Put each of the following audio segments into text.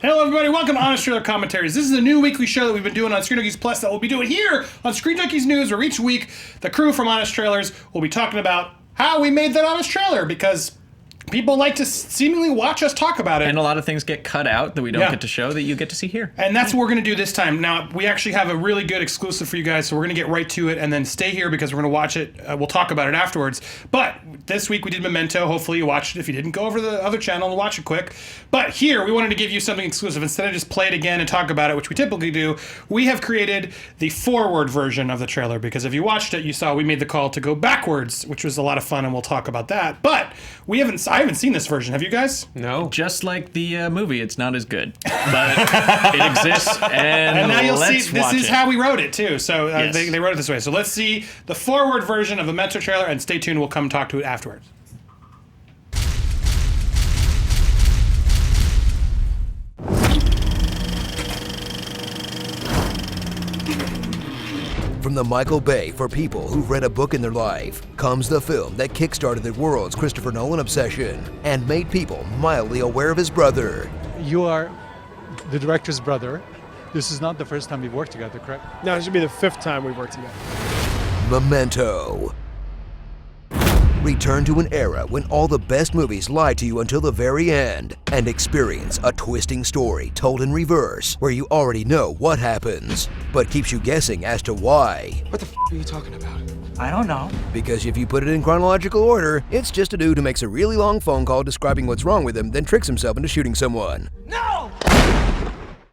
Hello, everybody. Welcome to Honest Trailer Commentaries. This is a new weekly show that we've been doing on ScreenJunkies Plus that we'll be doing here on ScreenJunkies News, where each week the crew from Honest Trailers will be talking about how we made that honest trailer, because people like to seemingly watch us talk about it. And a lot of things get cut out that we don't get to show that you get to see here. And that's what we're going to do this time. Now, we actually have a really good exclusive for you guys, so we're going to get right to it and then stay here because we're going to watch it. We'll talk about it afterwards. But this week we did Memento. Hopefully you watched it. If you didn't, go over the other channel and watch it quick. But here, we wanted to give you something exclusive. Instead of just play it again and talk about it, which we typically do, we have created the forward version of the trailer, because if you watched it, you saw we made the call to go backwards, which was a lot of fun, and we'll talk about that. But I haven't seen this version. Have you guys? No. Just like the movie, it's not as good. But it exists, and now you'll let's see, this watch is it. how we wrote it, too. So Yes. they wrote it this way. So let's see the forward version of the Memento trailer, and stay tuned. We'll come talk to it afterwards. From the Michael Bay for people who've read a book in their life comes the film that kickstarted the world's Christopher Nolan obsession and made people mildly aware of his brother. You are the director's brother. This is not the first time we've worked together, correct? No, it should be the 5th time we've worked together. Memento. Return to an era when all the best movies lie to you until the very end, and experience a twisting story told in reverse where you already know what happens, but keeps you guessing as to why. What the are you talking about? I don't know. Because if you put it in chronological order, it's just a dude who makes a really long phone call describing what's wrong with him, then tricks himself into shooting someone. No!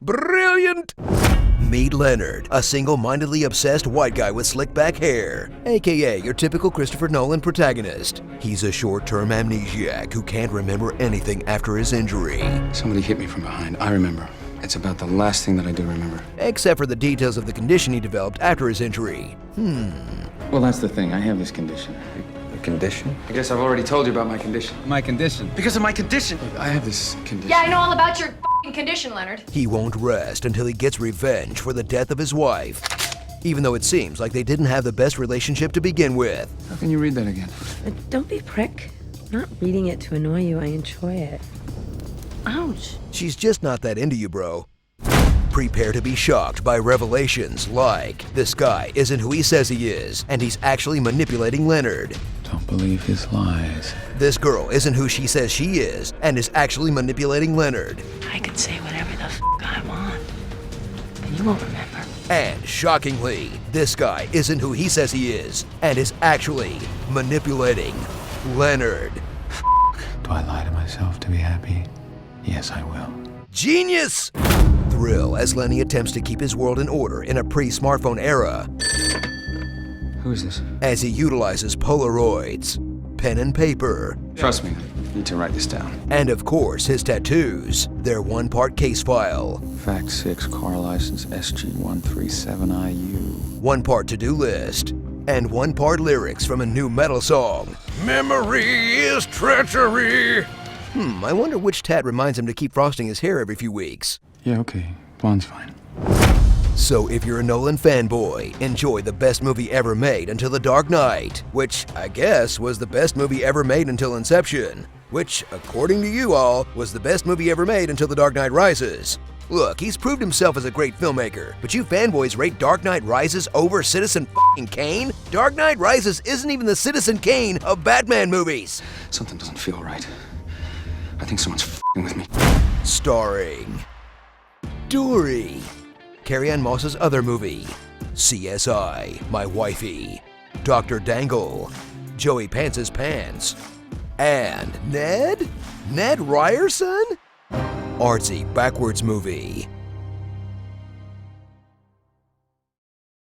Brilliant! Meet Leonard, a single-mindedly obsessed white guy with slick back hair, aka your typical Christopher Nolan protagonist. He's a short-term amnesiac who can't remember anything after his injury, Somebody hit me from behind. I remember. It's about the last thing that I do remember. except for the details of the condition he developed after his injury. Well, that's the thing. I have this condition. A condition? I guess I've already told you about my condition. My condition? Because of my condition. Look, I have this condition. Yeah, I know all about your f***ing condition, Leonard. He won't rest until he gets revenge for the death of his wife, even though it seems like they didn't have the best relationship to begin with. How can you read that again? Don't be a prick. I'm not reading it to annoy you. I enjoy it. Ouch. She's just not that into you, bro. Prepare to be shocked by revelations like this guy isn't who he says he is, and he's actually manipulating Leonard. Don't believe his lies. This girl isn't who she says she is, and is actually manipulating Leonard. I can say whatever the f I want, and you won't remember. And shockingly, this guy isn't who he says he is, and is actually manipulating Leonard. Do I lie to myself to be happy? Yes, I will. Genius! Thrill as Lenny attempts to keep his world in order in a pre-smartphone era, Who is this? as he utilizes Polaroids, pen and paper, Trust me. I need to write this down. and of course his tattoos. They're one-part case file, Fact 6, car license SG137IU. one-part to-do list, and one-part lyrics from a new metal song. Memory is treachery. I wonder which tat reminds him to keep frosting his hair every few weeks. Yeah, okay. Blonde's fine. So if you're a Nolan fanboy, enjoy the best movie ever made until The Dark Knight, which I guess was the best movie ever made until Inception, which, according to you all, was the best movie ever made until The Dark Knight Rises. Look, he's proved himself as a great filmmaker, but you fanboys rate Dark Knight Rises over Citizen Kane? Dark Knight Rises isn't even the Citizen Kane of Batman movies. Something doesn't feel right. I think someone's f***ing with me. Starring Dory, Carrie-Anne Moss's other movie, CSI, My Wifey, Dr. Dangle, Joey Pants's Pants, and Ned Ryerson? Artsy backwards movie.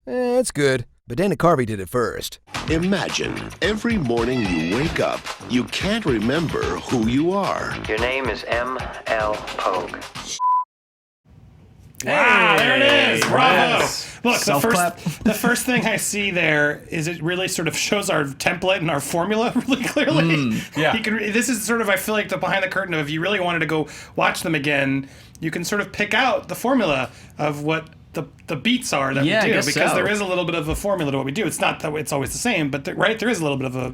It's good, but Dana Carvey did it first. Imagine every morning you wake up, you can't remember who you are. Your name is M.L. Pogue. Wow, there it is. Bravo. Yes. Look, Self-clap. the first thing I see there is it really sort of shows our template and our formula really clearly. yeah. This is sort of, I feel like, the behind the curtain of if you really wanted to go watch them again, you can sort of pick out the formula of what the beats are that Yeah, we I do, guess because so. there is a little bit of a formula to what we do. It's not that it's always the same, but there is a little bit of a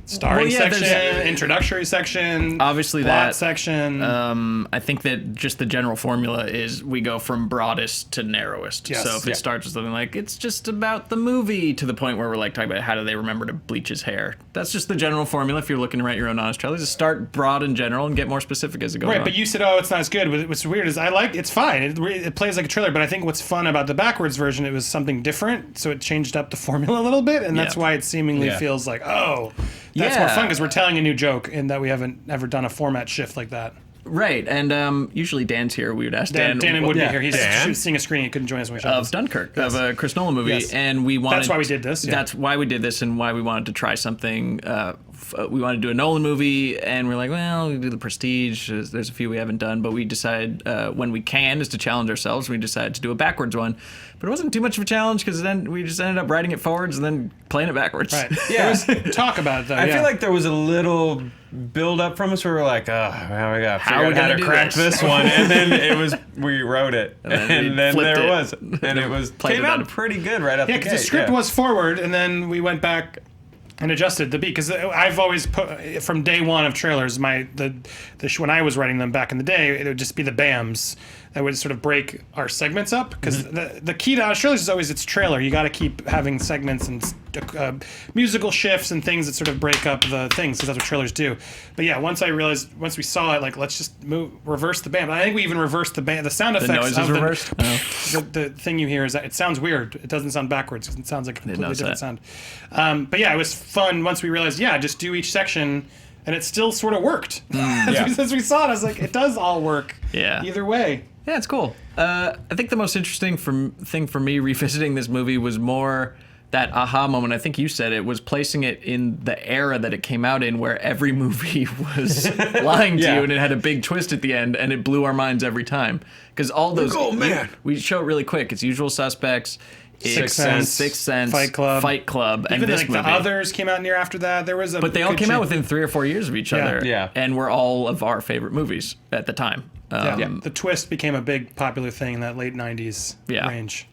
Starring there's- section, introductory section, Obviously plot that. section. I think that just the general formula is we go from broadest to narrowest. Yes. So if it starts with something like, it's just about the movie, to the point where we're like talking about how do they remember to bleach his hair. That's just the general formula if you're looking to write your own Honest Trailer. Just start broad and general and get more specific as it goes on. Right, but you said, oh, it's not as good. But what's weird is it's fine. It plays like a trailer, but I think what's fun about the backwards version, it was something different, so it changed up the formula a little bit, and that's why it seemingly feels like, oh, that's more fun because we're telling a new joke, and that we haven't ever done a format shift like that. Right, and usually Dan's here. We would ask Dan. Dan would be here. He was seeing a screening. He couldn't join us when we shot Of this. Dunkirk, of a Chris Nolan movie, and we wanted. That's why we did this. Yeah. That's why we did this, and why we wanted to try something. We wanted to do a Nolan movie, and we're like, well, we do The Prestige. There's a few we haven't done, but we decided when we can is to challenge ourselves. We decided to do a backwards one, but it wasn't too much of a challenge because then we just ended up writing it forwards and then playing it backwards. Right. Yeah. Talk about it though. I feel like there was a little build up from us where we were like, oh, well, we got to figure out how to crack this one. And then we wrote it. And then there it was. And it was came out pretty good right up the gate. Yeah, because the script was forward, and then we went back and adjusted the beat. Because I've always put, from day one of trailers, when I was writing them back in the day, it would just be the BAMs that would sort of break our segments up. Because the key to Honest Trailers is always its trailer. You got to keep having segments and musical shifts and things that sort of break up the things, because that's what trailers do. But yeah, once we saw it, like, let's just reverse the BAM. I think we even reversed the sound effects. The noise is reversed? The thing you hear is that it sounds weird. It doesn't sound backwards. It sounds like a completely different sound. But yeah, it was fun once we realized, just do each section, and it still sort of worked. As we saw it, I was like, it does all work either way. Yeah, it's cool. I think the most interesting thing for me revisiting this movie was more that aha moment. I think you said it was placing it in the era that it came out in, where every movie was lying to you, and it had a big twist at the end, and it blew our minds every time. Because all those, we show it really quick. It's Usual Suspects, Sixth Sense, Fight Club, and even this like movie. The Others came out near after that. There was but they all came out within 3 or 4 years of each other, and were all of our favorite movies at the time. The twist became a big popular thing in that late 90s range.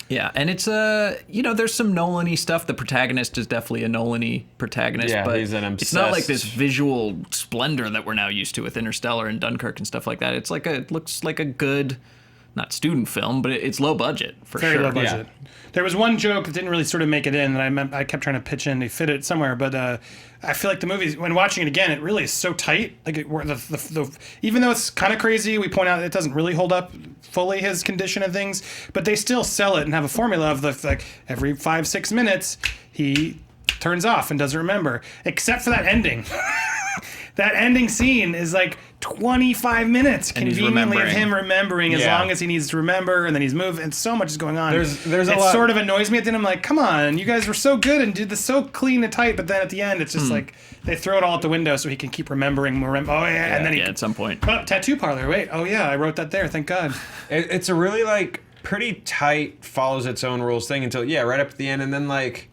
Yeah, and it's there's some Nolan-y stuff. The protagonist is definitely a Nolan-y protagonist, but he's an obsessed... it's not like this visual splendor that we're now used to with Interstellar and Dunkirk and stuff like that. It's like it looks like a good, not student film, but it's low budget for Very sure. low budget. Yeah. There was one joke that didn't really sort of make it in, and I kept trying to pitch in to fit it somewhere, but I feel like the movie, when watching it again, it really is so tight. Like even though it's kind of crazy, we point out it doesn't really hold up fully, his condition and things, but they still sell it and have a formula of like every 5-6 minutes he turns off and doesn't remember, except for that ending. That ending scene is like 25 minutes conveniently of him remembering as long as he needs to remember, and then he's moving, and so much is going on. There's it a lot. Sort of annoys me at the end. I'm like, come on, you guys were so good and did this so clean and tight, but then at the end it's just like they throw it all out the window so he can keep remembering. And then at some point, tattoo parlor. Wait, I wrote that there. Thank God. It's a really like pretty tight, follows its own rules thing until right up at the end, and then like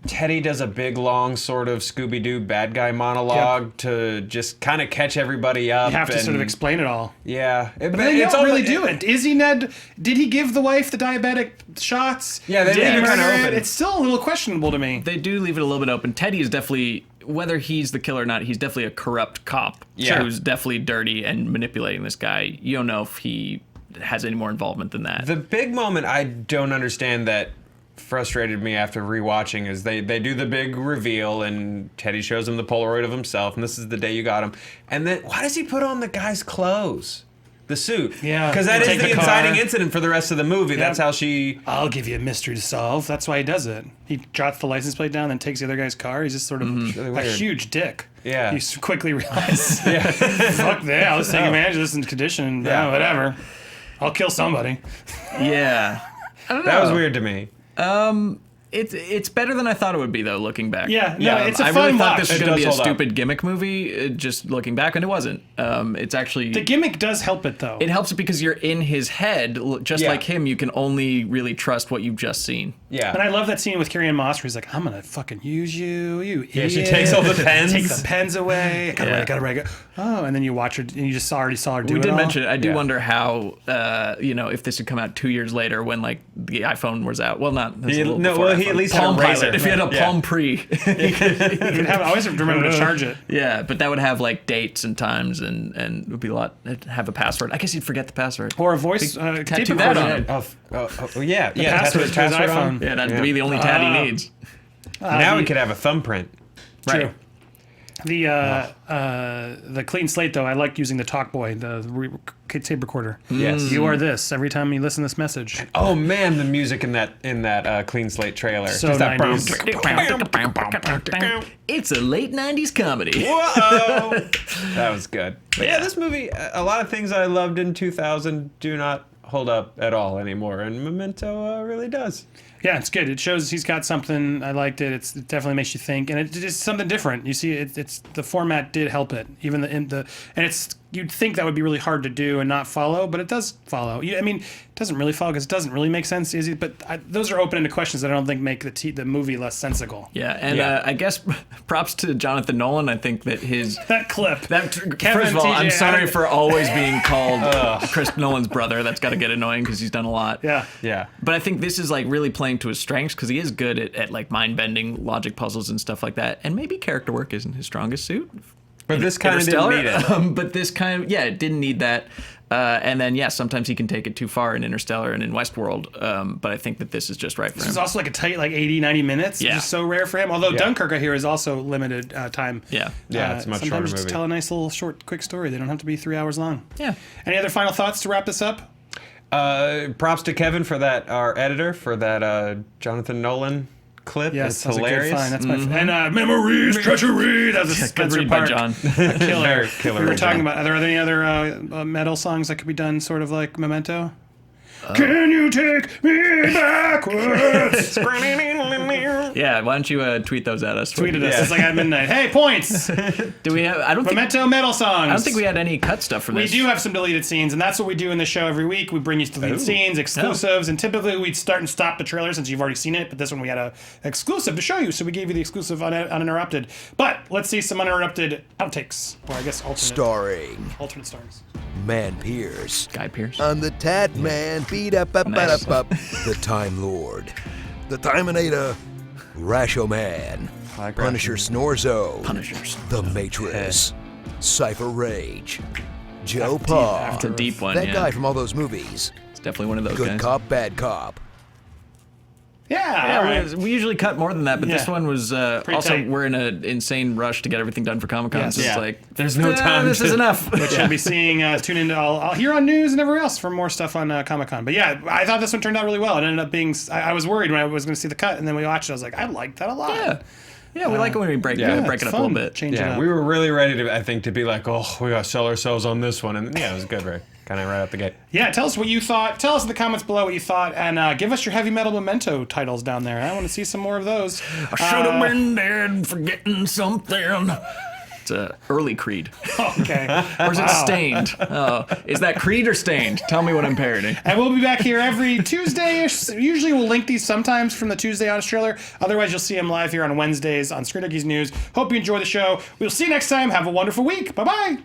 Teddy does a big, long sort of Scooby-Doo bad guy monologue to just kind of catch everybody up. You have to sort of explain it all. Yeah. But they don't really do it. Is he Ned? Did he give the wife the diabetic shots? Yeah, they leave it kind of open. It's still a little questionable to me. They do leave it a little bit open. Teddy is definitely, whether he's the killer or not, he's definitely a corrupt cop who's definitely dirty and manipulating this guy. You don't know if he has any more involvement than that. The big moment I don't understand that frustrated me after rewatching is they do the big reveal, and Teddy shows him the Polaroid of himself, and this is the day you got him. And then why does he put on the guy's clothes? The suit. Yeah. Because that is the inciting incident for the rest of the movie. That's how she... I'll give you a mystery to solve. That's why he does it. He jots the license plate down, then takes the other guy's car. He's just sort of a huge dick. Yeah. He quickly realizes, fuck that, let's take advantage of this condition. Yeah, whatever. I'll kill somebody. Yeah. I don't know. That was weird to me. It's better than I thought it would be, though, looking back. Yeah, it's a fun I really thought watch. this was going to be a stupid gimmick movie, just looking back, and it wasn't. It's actually... The gimmick does help it, though. It helps it because you're in his head. Just like him, you can only really trust what you've just seen. Yeah. And I love that scene with Carrie-Anne Moss where he's like, I'm going to fucking use you idiot. Yeah, she takes all the pens. Takes the pens away. Gotta write. Oh, and then you watch her, and you just already saw her do it. We did mention it. I do wonder how, if this had come out 2 years later when, like, the iPhone was out. Well, not... He he at least had a Palm razor. Pilot. If you had a Yeah. Palm Pre. You can have, I always have to remember to charge it. Yeah, but that would have like dates and times and it would be a lot. It'd have a password. I guess you'd forget the password. Or a voice tattoo tape that recorder. on him. Yeah. password to his iPhone. Yeah, that'd be the only tat he needs. Now he could have a thumbprint. True. The clean slate, though, I like using the talk boy, the tape recorder. Yes. You are this every time you listen to this message. Oh man, the music in that Clean Slate trailer. So Just that 90s. It's a late 90s comedy. Whoa! That was good. But yeah, this movie, a lot of things I loved in 2000 do not hold up at all anymore, and Memento really does. Yeah, it's good. It shows he's got something. I liked it. It definitely makes you think, and it's just something different. You see, it's the format did help it. Even and it's you'd think that would be really hard to do and not follow, but it does follow. I mean, it doesn't really follow because it doesn't really make sense, is it? But those are open-ended questions that I don't think make the movie less sensical. Yeah, and I guess props to Jonathan Nolan. I think that his that clip. First of all, I'm sorry for always being called Chris Nolan's brother. That's got to get annoying because he's done a lot. Yeah. But I think this is like really playing to his strengths because he is good at like mind-bending logic puzzles and stuff like that. And maybe character work isn't his strongest suit. But this kind of didn't need it. But this kind of, it didn't need that. And then, sometimes he can take it too far in Interstellar and in Westworld. But I think that this is just right for him. This is also like a tight, 80, 90 minutes. Yeah. It's just so rare for him. Although Dunkirk, I hear, is also limited time. Yeah. Yeah, it's a much shorter sometimes just movie. tell a nice little short, quick story. They don't have to be 3 hours long. Yeah. Any other final thoughts to wrap this up? Props to Kevin for that, our editor, for that Jonathan Nolan clip. Yes, it's that's hilarious. a good find. That's my and memories, treachery. That's a Good Spencer read by Park. John. Killer. Killer We were read, talking John. about. Are there any other metal songs that could be done, sort of like Memento? Can you take me backwards? Yeah, why don't you tweet those at us? Tweeted us. It's like at midnight. Hey, points. Do we have? I don't think. Memento metal songs. I don't think we had any cut stuff from We this. do have some deleted scenes, and that's what we do in the show every week. We bring you deleted scenes, exclusives, and typically we'd start and stop the trailer since you've already seen it, but this one we had a exclusive to show you, so we gave you the exclusive uninterrupted. But let's see some uninterrupted outtakes, or I guess alternate stars. Man Pierce. Guy Pearce. On the Tat Man, beat up, Nice. the Time Lord, the Timinator, Rasho Man, Punisher Snorzo, Punishers. the Matrix, Cypher Rage, Joe Paw, It's a deep one. that yeah. guy from all those movies, It's definitely one of those Good guys. Cop, Bad Cop. Yeah, all right. We usually cut more than that, but this Yeah. one was also tight. we're in an insane rush to get everything done for Comic-Con. Yes. So it's Yeah. like There's no time This to- is enough. Which you'll be seeing, tune into all here on news and everywhere else for more stuff on Comic-Con. But yeah, I thought this one turned out really well. It ended up being, I was worried when I was going to see the cut, and then we watched it. I was like, I liked that a lot. Yeah, we like it when we break, yeah, break it it's up a little fun. bit. Change it Yeah, up. we were really ready to, I think, to be like, oh, we got to sell ourselves on this one. And yeah, it was good, right? Kind of right out the gate. Yeah, tell us what you thought. Tell us in the comments below what you thought, and give us your heavy metal Memento titles down there. I want to see some more of those. I should have been dead, forgetting something. It's a early Creed. Okay. Or is it Stained? Oh, is that Creed or Stained? Tell me what I'm parodying. And we'll be back here every Tuesday. Usually we'll link these sometimes from the Tuesday Honest Trailer. Otherwise, you'll see them live here on Wednesdays on ScreenJunkies News. Hope you enjoy the show. We'll see you next time. Have a wonderful week. Bye-bye.